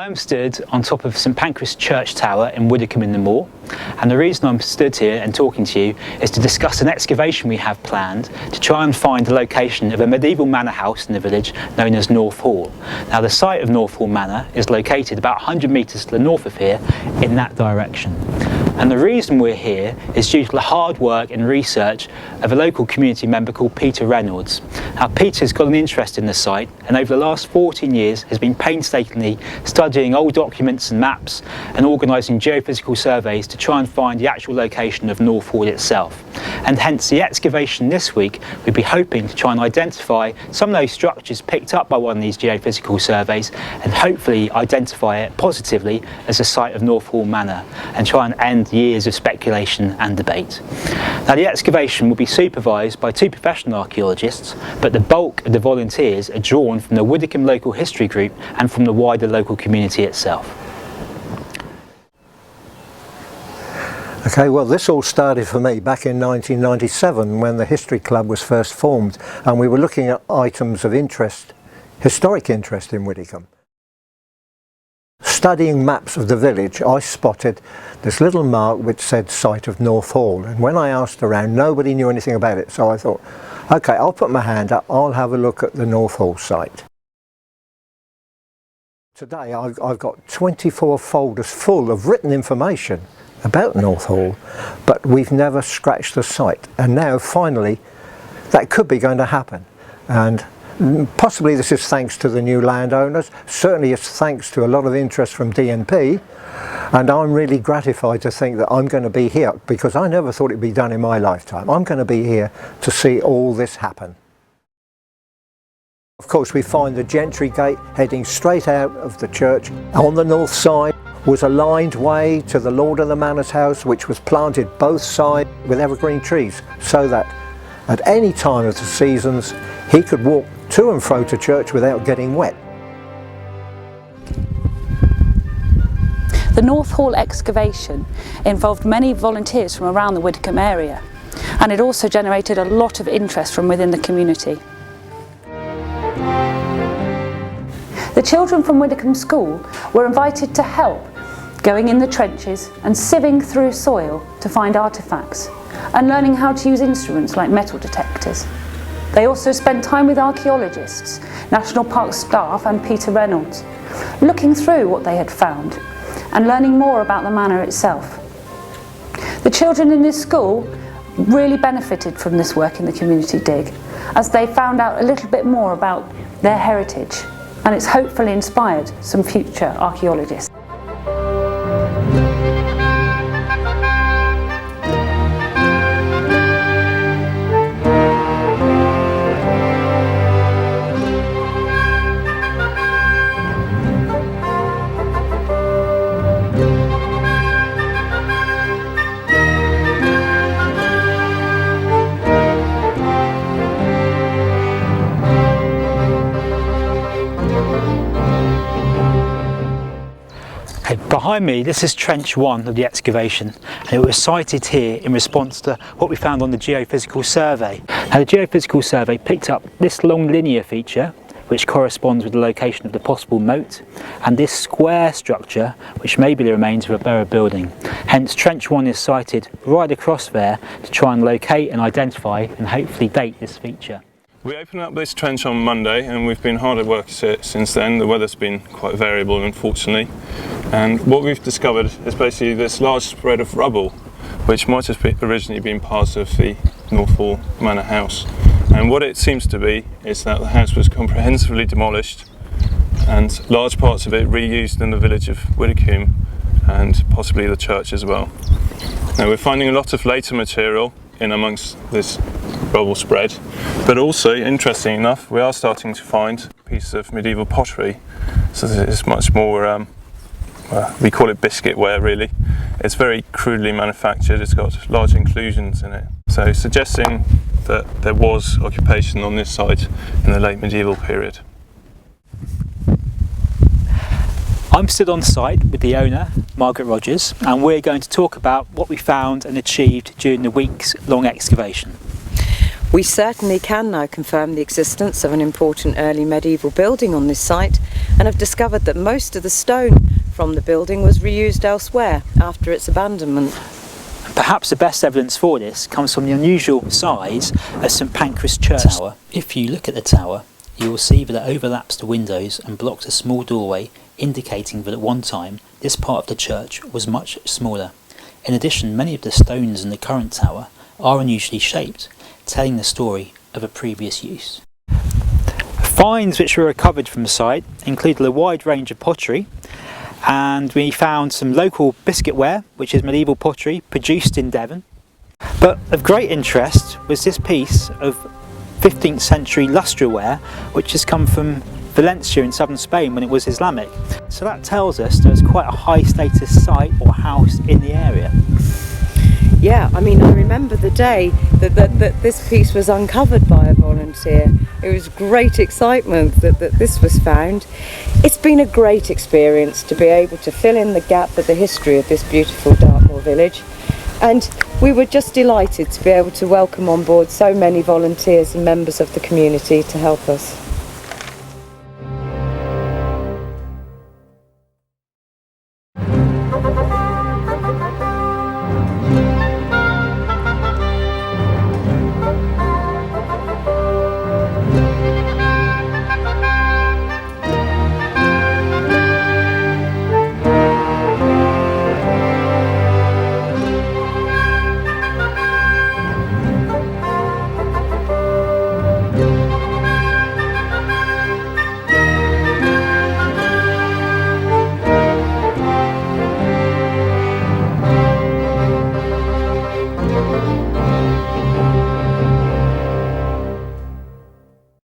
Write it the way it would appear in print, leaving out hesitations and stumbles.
I am stood on top of St Pancras Church Tower in Widecombe-in-the-Moor, and the reason I'm stood here and talking to you is to discuss an excavation we have planned to try and find the location of a medieval manor house in the village known as North Hall. Now the site of North Hall Manor is located about 100 metres to the north of here in that direction. And the reason we're here is due to the hard work and research of a local community member called Peter Reynolds. Now Peter's got an interest in the site and over the last 14 years has been painstakingly studying old documents and maps and organising geophysical surveys to try and find the actual location of North Hall itself. And hence the excavation this week, we'd be hoping to try and identify some of those structures picked up by one of these geophysical surveys and hopefully identify it positively as the site of North Hall Manor and try and end years of speculation and debate. Now the excavation will be supervised by two professional archaeologists, but the bulk of the volunteers are drawn from the Widecombe Local History Group and from the wider local community itself. Okay, well this all started for me back in 1997 when the History Club was first formed and we were looking at items of interest, historic interest in Widecombe. Studying maps of the village, I spotted this little mark which said site of North Hall, and when I asked around nobody knew anything about it, so I thought, okay, I'll put my hand up, I'll have a look at the North Hall site. Today I've got 24 folders full of written information about North Hall, but we've never scratched the site, and now finally that could be going to happen. And possibly this is thanks to the new landowners, certainly it's thanks to a lot of interest from DNP, and I'm really gratified to think that I'm going to be here because I never thought it'd be done in my lifetime. I'm going to be here to see all this happen. Of course we find the gentry gate heading straight out of the church. On the north side was a lined way to the Lord of the Manor's house, which was planted both sides with evergreen trees so that at any time of the seasons he could walk to and fro to church without getting wet. The North Hall excavation involved many volunteers from around the Widecombe area, and it also generated a lot of interest from within the community. The children from Widecombe School were invited to help, going in the trenches and sieving through soil to find artefacts, and learning how to use instruments like metal detectors. They also spent time with archaeologists, National Park staff and Peter Reynolds, looking through what they had found and learning more about the manor itself. The children in this school really benefited from this work in the community dig, as they found out a little bit more about their heritage, and it's hopefully inspired some future archaeologists. Behind me, this is trench 1 of the excavation, and it was sited here in response to what we found on the geophysical survey. Now the geophysical survey picked up this long linear feature which corresponds with the location of the possible moat, and this square structure which may be the remains of a buried building. Hence trench 1 is sited right across there to try and locate and identify and hopefully date this feature. We opened up this trench on Monday and we've been hard at work since then. The weather's been quite variable, unfortunately, and what we've discovered is basically this large spread of rubble which might have originally been part of the North Hall Manor house, and what it seems to be is that the house was comprehensively demolished and large parts of it reused in the village of Widecombe and possibly the church as well. Now we're finding a lot of later material in amongst this rubble spread, but also, interesting enough, we are starting to find pieces of medieval pottery. So this is much more, we call it biscuit ware really. It's very crudely manufactured, it's got large inclusions in it. So suggesting that there was occupation on this site in the late medieval period. I'm stood on site with the owner, Margaret Rogers, and we're going to talk about what we found and achieved during the week's long excavation. We certainly can now confirm the existence of an important early medieval building on this site, and have discovered that most of the stone from the building was reused elsewhere after its abandonment. Perhaps the best evidence for this comes from the unusual size of St Pancras Church Tower. If you look at the tower, you will see that it overlaps the windows and blocks a small doorway, indicating that at one time this part of the church was much smaller. In addition, many of the stones in the current tower are unusually shaped, telling the story of a previous use. Finds which were recovered from the site included a wide range of pottery, and we found some local biscuitware, which is medieval pottery produced in Devon. But of great interest was this piece of 15th century lustreware, which has come from Valencia in southern Spain when it was Islamic. So that tells us there's quite a high status site or house in the area. Yeah, I mean, I remember the day that this piece was uncovered by a volunteer. It was great excitement that this was found. It's been a great experience to be able to fill in the gap of the history of this beautiful Dartmoor village. And we were just delighted to be able to welcome on board so many volunteers and members of the community to help us.